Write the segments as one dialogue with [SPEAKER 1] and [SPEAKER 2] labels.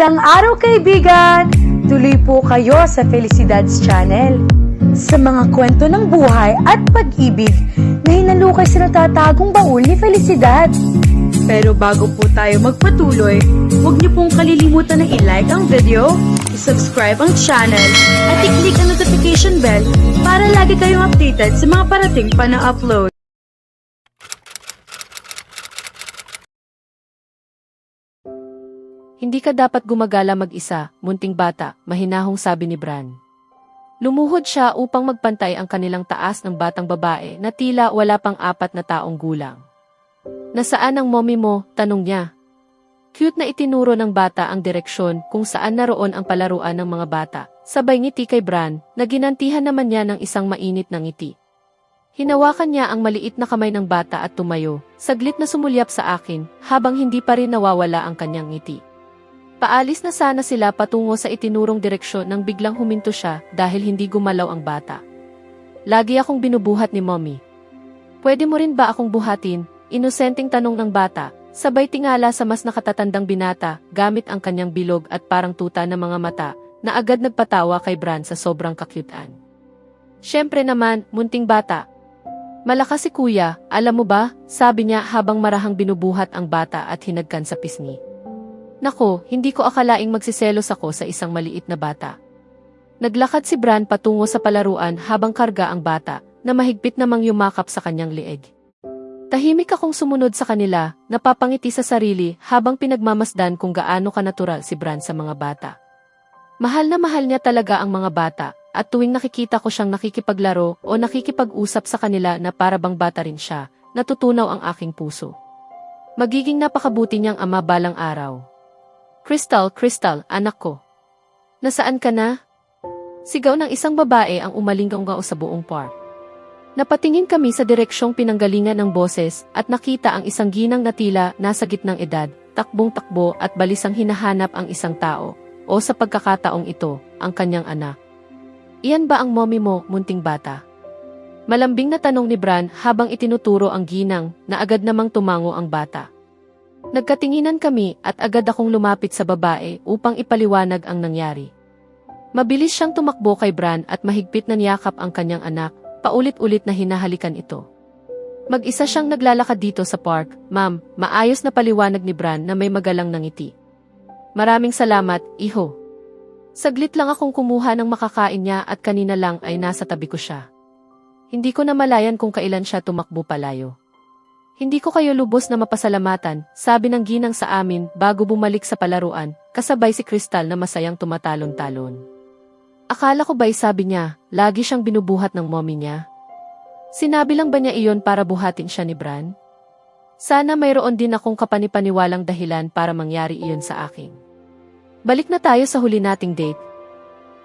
[SPEAKER 1] Magandang araw kaibigan! Tuloy po kayo sa Felicidad's Channel. Sa mga kwento ng buhay at pag-ibig na hinalukay sa natatagong baul ni Felicidad. Pero bago po tayo magpatuloy, huwag niyo pong kalilimutan na i-like ang video, i-subscribe ang channel, at i-click ang notification bell para lagi kayong updated sa mga parating pa na upload.
[SPEAKER 2] Hindi ka dapat gumagala mag-isa, munting bata, mahinahong sabi ni Bran. Lumuhod siya upang magpantay ang kanilang taas ng batang babae na tila wala pang 4 na taong gulang. Nasaan ang mommy mo? Tanong niya. Cute na itinuro ng bata ang direksyon kung saan naroon ang palaruan ng mga bata, sabay ngiti kay Bran na ginantihan naman niya ng isang mainit na ngiti. Hinawakan niya ang maliit na kamay ng bata at tumayo, saglit na sumulyap sa akin habang hindi pa rin nawawala ang kanyang ngiti. Paalis na sana sila patungo sa itinurong direksyon nang biglang huminto siya dahil hindi gumalaw ang bata. Lagi akong binubuhat ni mommy. Pwede mo rin ba akong buhatin? Inosenteng tanong ng bata, sabay tingala sa mas nakatatandang binata gamit ang kanyang bilog at parang tuta ng mga mata na agad nagpatawa kay Bran sa sobrang kakyutan. Siyempre naman, munting bata. Malakas si kuya, alam mo ba? Sabi niya habang marahang binubuhat ang bata at hinagkan sa pisngi. Nako, hindi ko akalaing magsiselos ako sa isang maliit na bata. Naglakad si Bran patungo sa palaruan habang karga ang bata, na mahigpit namang yumakap sa kanyang lieg. Tahimik akong sumunod sa kanila, napapangiti sa sarili habang pinagmamasdan kung gaano kanatural si Bran sa mga bata. Mahal na mahal niya talaga ang mga bata, at tuwing nakikita ko siyang nakikipaglaro o nakikipag-usap sa kanila na para bang bata rin siya, natutunaw ang aking puso. Magiging napakabuti niyang ama balang araw. Crystal, anak ko. Nasaan ka na? Sigaw ng isang babae ang umalinggaw sa buong park. Napatingin kami sa direksyong pinanggalingan ng boses at nakita ang isang ginang na tila nasa gitnang edad, takbong-takbo at balisang hinahanap ang isang tao, o sa pagkakataong ito, ang kanyang anak. Iyan ba ang mommy mo, munting bata? Malambing na tanong ni Bran habang itinuturo ang ginang na agad namang tumango ang bata. Nagkatinginan kami at agad akong lumapit sa babae upang ipaliwanag ang nangyari. Mabilis siyang tumakbo kay Bran at mahigpit na niyakap ang kanyang anak, paulit-ulit na hinahalikan ito. Mag-isa siyang naglalakad dito sa park, ma'am, maayos na paliwanag ni Bran na may magalang na ngiti. Maraming salamat, iho. Saglit lang akong kumuha ng makakain niya at kanina lang ay nasa tabi ko siya. Hindi ko namalayan kung kailan siya tumakbo palayo. Hindi ko kayo lubos na mapasalamatan, sabi ng ginang sa amin bago bumalik sa palaruan, kasabay si Crystal na masayang tumatalon-talon. Akala ko ba'y sabi niya, lagi siyang binubuhat ng mommy niya? Sinabi lang ba niya iyon para buhatin siya ni Bran? Sana mayroon din akong kapanipaniwalang dahilan para mangyari iyon sa akin. Balik na tayo sa huli nating date.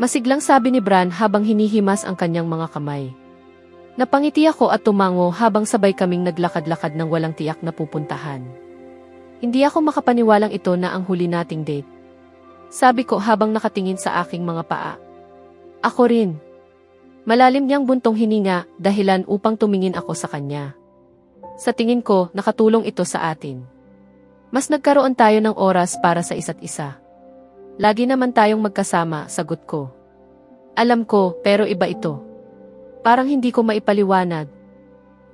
[SPEAKER 2] Masiglang sabi ni Bran habang hinihimas ang kanyang mga kamay. Napangiti ako at tumango habang sabay kaming naglakad-lakad ng walang tiyak na pupuntahan. Hindi ako makapaniwalang ito na ang huli nating date. Sabi ko habang nakatingin sa aking mga paa. Ako rin. Malalim niyang buntong hininga dahilan upang tumingin ako sa kanya. Sa tingin ko, nakatulong ito sa atin. Mas nagkaroon tayo ng oras para sa isa't isa. Lagi naman tayong magkasama, sagot ko. Alam ko, pero iba ito. Parang hindi ko maipaliwanag.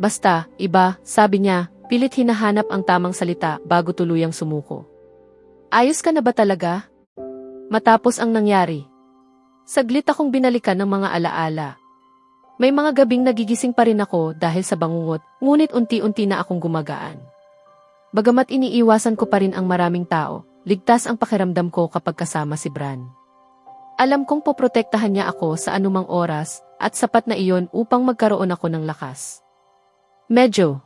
[SPEAKER 2] Basta, iba, sabi niya, pilit hinahanap ang tamang salita bago tuluyang sumuko. Ayos ka na ba talaga? Matapos ang nangyari. Saglit akong binalikan ng mga alaala. May mga gabing nagigising pa rin ako dahil sa bangungot, ngunit unti-unti na akong gumagaan. Bagamat iniiwasan ko pa rin ang maraming tao, ligtas ang pakiramdam ko kapag kasama si Bran. Alam kong poprotektahan niya ako sa anumang oras, at sapat na iyon upang magkaroon ako ng lakas. Medyo.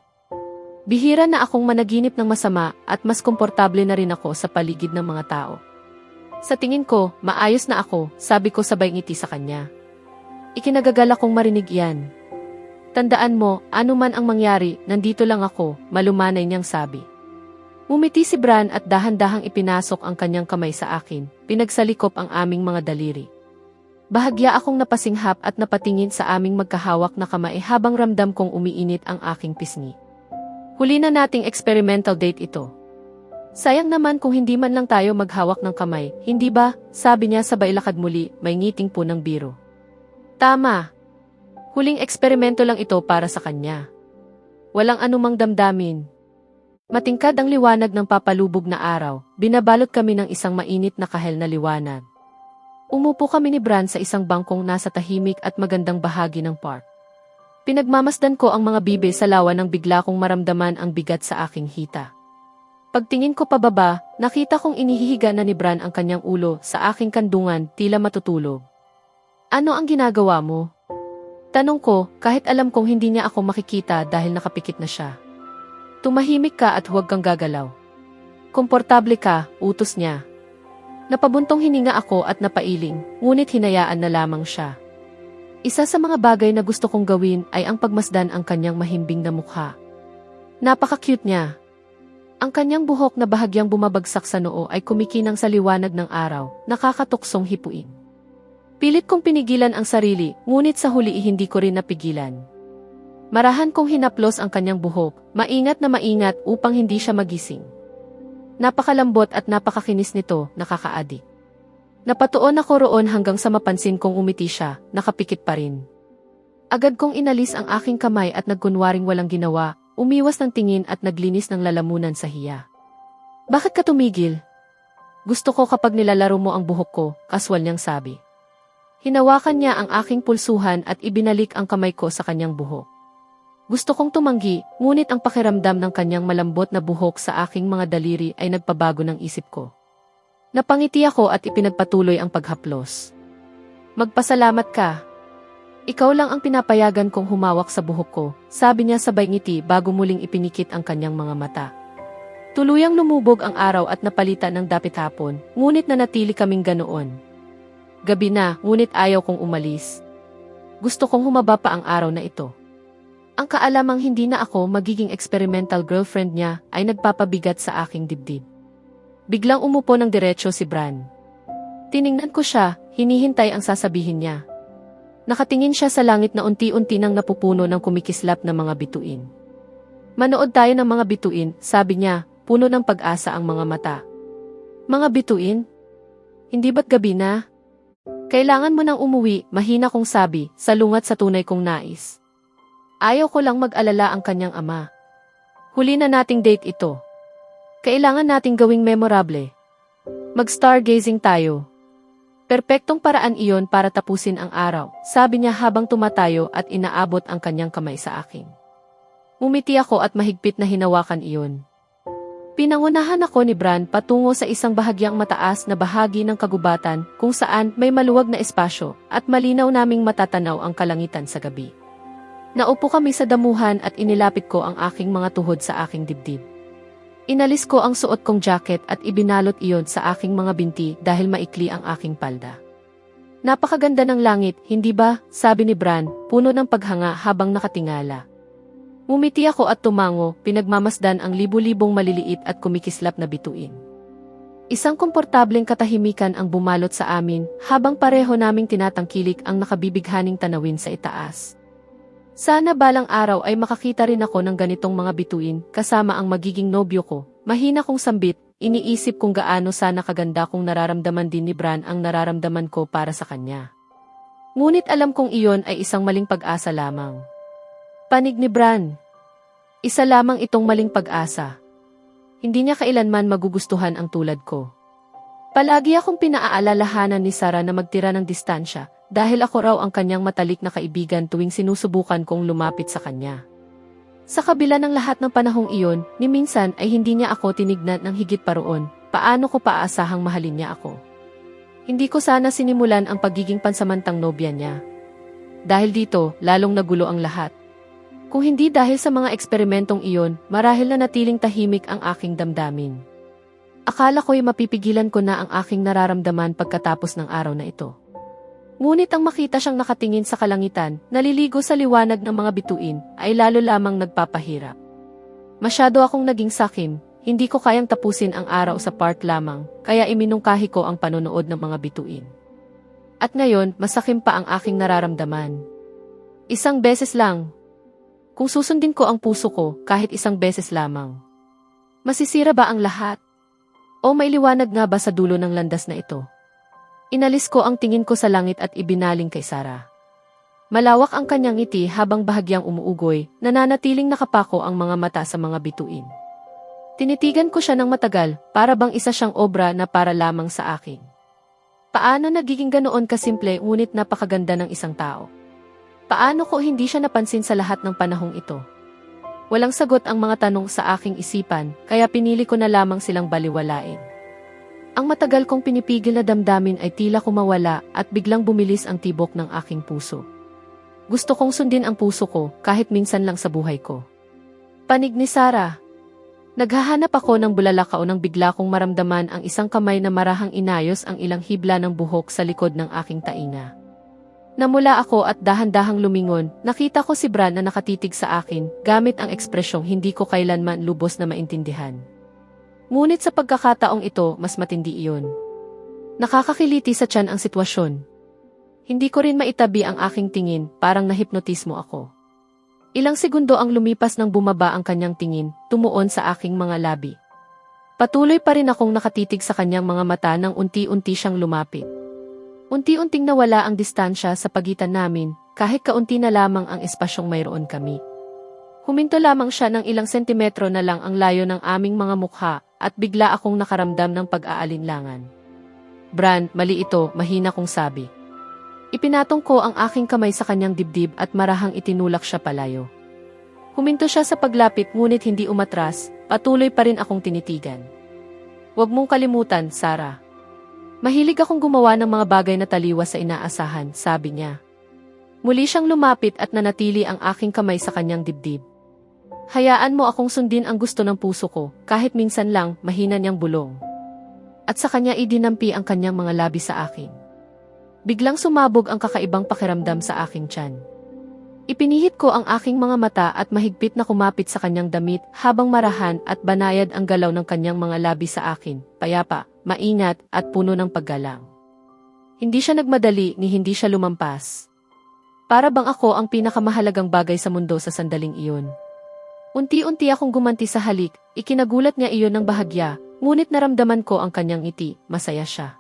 [SPEAKER 2] Bihira na akong managinip ng masama at mas komportable na rin ako sa paligid ng mga tao. Sa tingin ko, maayos na ako, sabi ko sabay ngiti sa kanya. Ikinagagal akong marinig iyan. Tandaan mo, anuman ang mangyari, nandito lang ako, malumanay niyang sabi. Umiti si Bran at dahan-dahang ipinasok ang kanyang kamay sa akin, pinagsalikop ang aming mga daliri. Bahagya akong napasinghap at napatingin sa aming magkahawak na kamay habang ramdam kong umiinit ang aking pisngi. Huli na nating experimental date ito. Sayang naman kung hindi man lang tayo maghawak ng kamay, hindi ba? Sabi niya sabay lakad muli, may ngiting po ng biro. Tama. Huling eksperimento lang ito para sa kanya. Walang anumang damdamin. Matingkad ang liwanag ng papalubog na araw, binabalot kami ng isang mainit na kahel na liwanag. Umupo kami ni Bran sa isang bangkong nasa tahimik at magandang bahagi ng park. Pinagmamasdan ko ang mga bibe sa lawa nang bigla kong maramdaman ang bigat sa aking hita. Pagtingin ko pababa, nakita kong inihihiga na ni Bran ang kanyang ulo sa aking kandungan, tila matutulog. Ano ang ginagawa mo? Tanong ko, kahit alam kong hindi niya ako makikita dahil nakapikit na siya. Tumahimik ka at huwag kang gagalaw. Komportable ka, utos niya. Napabuntong hininga ako at napailing, ngunit hinayaan na lamang siya. Isa sa mga bagay na gusto kong gawin ay ang pagmasdan ang kanyang mahimbing na mukha. Napaka-cute niya. Ang kanyang buhok na bahagyang bumabagsak sa noo ay kumikinang sa liwanag ng araw, nakakatuksong hipuin. Pilit kong pinigilan ang sarili, ngunit sa huli hindi ko rin napigilan. Marahan kong hinaplos ang kanyang buhok, maingat na maingat upang hindi siya magising. Napakalambot at napakakinis nito, nakakaadik. Napatuon ako roon hanggang sa mapansin kong umiti siya, nakapikit pa rin. Agad kong inalis ang aking kamay at nagkunwaring walang ginawa, umiwas ng tingin at naglinis ng lalamunan sa hiya. Bakit ka tumigil? Gusto ko kapag nilalaro mo ang buhok ko, kaswal niyang sabi. Hinawakan niya ang aking pulsuhan at ibinalik ang kamay ko sa kanyang buhok. Gusto kong tumanggi, ngunit ang pakiramdam ng kanyang malambot na buhok sa aking mga daliri ay nagpabago ng isip ko. Napangiti ako at ipinagpatuloy ang paghaplos. Magpasalamat ka. Ikaw lang ang pinapayagan kong humawak sa buhok ko, sabi niya sabay ngiti bago muling ipinikit ang kanyang mga mata. Tuluyang lumubog ang araw at napalitan ng dapit hapon, ngunit nanatili kaming ganoon. Gabi na, ngunit ayaw kong umalis. Gusto kong humaba pa ang araw na ito. Ang kaalamang hindi na ako magiging experimental girlfriend niya ay nagpapabigat sa aking dibdib. Biglang umupo ng diretso si Bran. Tiningnan ko siya, hinihintay ang sasabihin niya. Nakatingin siya sa langit na unti-unti nang napupuno ng kumikislap na mga bituin. Manood tayo ng mga bituin, sabi niya, puno ng pag-asa ang mga mata. Mga bituin? Hindi ba't gabi na? Kailangan mo nang umuwi, mahina kong sabi, salungat sa tunay kong nais. Ayaw ko lang mag-alala ang kanyang ama. Huli na nating date ito. Kailangan nating gawing memorable. Mag-stargazing tayo. Perpektong paraan iyon para tapusin ang araw, sabi niya habang tumatayo at inaabot ang kanyang kamay sa akin. Umiti ako at mahigpit na hinawakan iyon. Pinangunahan ako ni Bran patungo sa isang bahagyang mataas na bahagi ng kagubatan kung saan may maluwag na espasyo at malinaw naming matatanaw ang kalangitan sa gabi. Naupo kami sa damuhan at inilapit ko ang aking mga tuhod sa aking dibdib. Inalis ko ang suot kong jacket at ibinalot iyon sa aking mga binti dahil maikli ang aking palda. Napakaganda ng langit, hindi ba? Sabi ni Bran, puno ng paghanga habang nakatingala. Umiti ako at tumango, pinagmamasdan ang libu-libong maliliit at kumikislap na bituin. Isang komportableng katahimikan ang bumalot sa amin habang pareho naming tinatangkilik ang nakabibighaning tanawin sa itaas. Sana balang araw ay makakita rin ako ng ganitong mga bituin kasama ang magiging nobyo ko. Mahina kong sambit, iniisip kung gaano sana kaganda kung nararamdaman din ni Bran ang nararamdaman ko para sa kanya. Ngunit alam kong iyon ay isang maling pag-asa lamang. Panig ni Bran. Isa lamang itong maling pag-asa. Hindi niya kailanman magugustuhan ang tulad ko. Palagi akong pinaaalalahanan ni Sarah na magtira ng distansya dahil ako raw ang kanyang matalik na kaibigan tuwing sinusubukan kong lumapit sa kanya. Sa kabila ng lahat ng panahong iyon, ni minsan ay hindi niya ako tinignan ng higit pa roon, paano ko paaasahang mahalin niya ako. Hindi ko sana sinimulan ang pagiging pansamantang nobya niya. Dahil dito, lalong nagulo ang lahat. Kung hindi dahil sa mga eksperimentong iyon, marahil na natiling tahimik ang aking damdamin. Akala ko'y mapipigilan ko na ang aking nararamdaman pagkatapos ng araw na ito. Ngunit ang makita siyang nakatingin sa kalangitan, naliligo sa liwanag ng mga bituin, ay lalo lamang nagpapahirap. Masyado akong naging sakim, hindi ko kayang tapusin ang araw sa park lamang, kaya iminungkahi ko ang panonood ng mga bituin. At ngayon, masakim pa ang aking nararamdaman. Isang beses lang. Kung susundin ko ang puso ko, kahit isang beses lamang. Masisira ba ang lahat? O may liwanag nga ba sa dulo ng landas na ito? Inalis ko ang tingin ko sa langit at ibinaling kay Sarah. Malawak ang kanyang ngiti habang bahagyang umuugoy, nananatiling nakapako ang mga mata sa mga bituin. Tinitigan ko siya ng matagal, para bang isa siyang obra na para lamang sa akin. Paano nagiging ganoon kasimple ngunit napakaganda ng isang tao? Paano ko hindi siya napansin sa lahat ng panahong ito? Walang sagot ang mga tanong sa aking isipan, kaya pinili ko na lamang silang baliwalain. Ang matagal kong pinipigil na damdamin ay tila kumawala at biglang bumilis ang tibok ng aking puso. Gusto kong sundin ang puso ko kahit minsan lang sa buhay ko. Panig ni Sarah. Naghahanap ako ng bulalakaw nang bigla kong maramdaman ang isang kamay na marahang inayos ang ilang hibla ng buhok sa likod ng aking tainga. Namula ako at dahan-dahang lumingon, nakita ko si Bran na nakatitig sa akin, gamit ang ekspresyong hindi ko kailanman lubos na maintindihan. Ngunit sa pagkakataong ito, mas matindi iyon. Nakakakiliti sa tiyan ang sitwasyon. Hindi ko rin maitabi ang aking tingin, parang nahipnotismo ako. Ilang segundo ang lumipas nang bumaba ang kanyang tingin, tumuon sa aking mga labi. Patuloy pa rin akong nakatitig sa kanyang mga mata nang unti-unti siyang lumapit. Unti-unting nawala ang distansya sa pagitan namin, kahit kaunti na lamang ang espasyong mayroon kami. Huminto lamang siya ng ilang sentimetro na lang ang layo ng aming mga mukha, at bigla akong nakaramdam ng pag-aalinlangan. Bran, mali ito, mahina kong sabi. Ipinatong ko ang aking kamay sa kanyang dibdib at marahang itinulak siya palayo. Huminto siya sa paglapit ngunit hindi umatras, patuloy pa rin akong tinitigan. Huwag mong kalimutan, Sarah. Mahilig akong gumawa ng mga bagay na taliwas sa inaasahan, sabi niya. Muli siyang lumapit at nanatili ang aking kamay sa kanyang dibdib. Hayaan mo akong sundin ang gusto ng puso ko, kahit minsan lang mahina niyang bulong. At sa kanya idinampi ang kanyang mga labi sa akin. Biglang sumabog ang kakaibang pakiramdam sa aking tiyan. Ipinihit ko ang aking mga mata at mahigpit na kumapit sa kanyang damit habang marahan at banayad ang galaw ng kanyang mga labi sa akin, payapa, maingat at puno ng paggalang. Hindi siya nagmadali ni hindi siya lumampas. Para bang ako ang pinakamahalagang bagay sa mundo sa sandaling iyon. Unti-unti akong gumanti sa halik, ikinagulat niya iyon ng bahagya, ngunit naramdaman ko ang kanyang ngiti, masaya siya.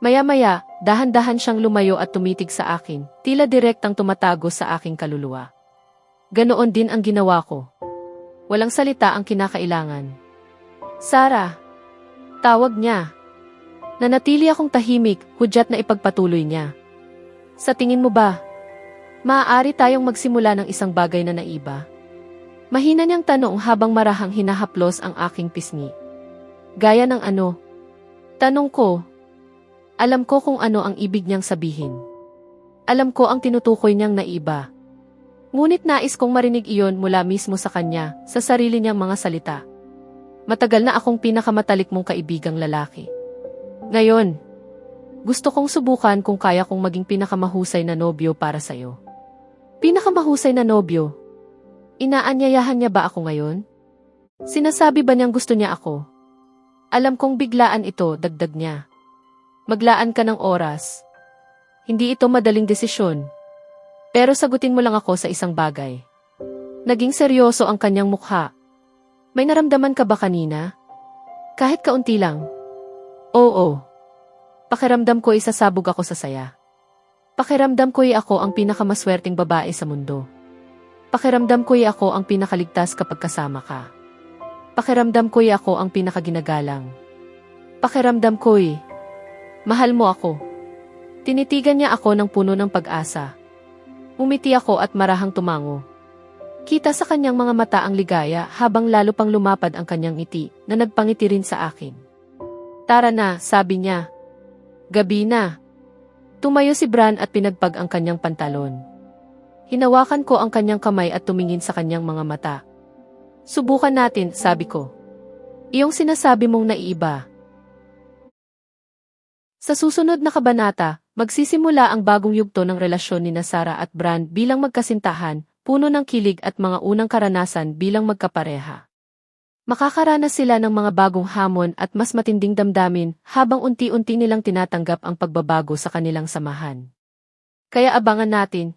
[SPEAKER 2] Maya-maya, dahan-dahan siyang lumayo at tumitig sa akin, tila direktang tumatago sa aking kaluluwa. Ganoon din ang ginawa ko. Walang salita ang kinakailangan. Sarah! Tawag niya. Nanatili akong tahimik, hudyat na ipagpatuloy niya. Sa tingin mo ba, maaari tayong magsimula ng isang bagay na naiba? Mahina niyang tanong habang marahang hinahaplos ang aking pisngi. Gaya ng ano? Tanong ko. Alam ko kung ano ang ibig niyang sabihin. Alam ko ang tinutukoy niyang naiba. Ngunit nais kong marinig iyon mula mismo sa kanya, sa sarili niyang mga salita. Matagal na akong pinakamatalik mong kaibigang lalaki. Ngayon, gusto kong subukan kung kaya kong maging pinakamahusay na nobyo para sa'yo. Pinakamahusay na nobyo? Inaanyayahan niya ba ako ngayon? Sinasabi ba niyang gusto niya ako? Alam kong biglaan ito, dagdag niya. Maglaan ka ng oras. Hindi ito madaling desisyon. Pero sagutin mo lang ako sa isang bagay. Naging seryoso ang kanyang mukha. May naramdaman ka ba kanina? Kahit kaunti lang. Oo. Pakiramdam ko isasabog ako sa saya. Pakiramdam ko ako ang pinakamaswerteng babae sa mundo. Pakiramdam ko ako ang pinakaligtas kapag kasama ka. Pakiramdam ko ako ang pinakaginagalang. Pakiramdam ko mahal mo ako. Tinitigan niya ako ng puno ng pag-asa. Umiti ako at marahang tumango. Kita sa kanyang mga mata ang ligaya habang lalo pang lumapad ang kanyang ngiti na nagpangiti rin sa akin. Tara na, sabi niya. Gabi na. Tumayo si Bran at pinagpag ang kanyang pantalon. Hinawakan ko ang kanyang kamay at tumingin sa kanyang mga mata. Subukan natin, sabi ko. Iyong sinasabi mong naiiba. Sa susunod na kabanata, magsisimula ang bagong yugto ng relasyon ni Sarah at Bran bilang magkasintahan, puno ng kilig at mga unang karanasan bilang magkapareha. Makakaranas sila ng mga bagong hamon at mas matinding damdamin habang unti-unti nilang tinatanggap ang pagbabago sa kanilang samahan. Kaya abangan natin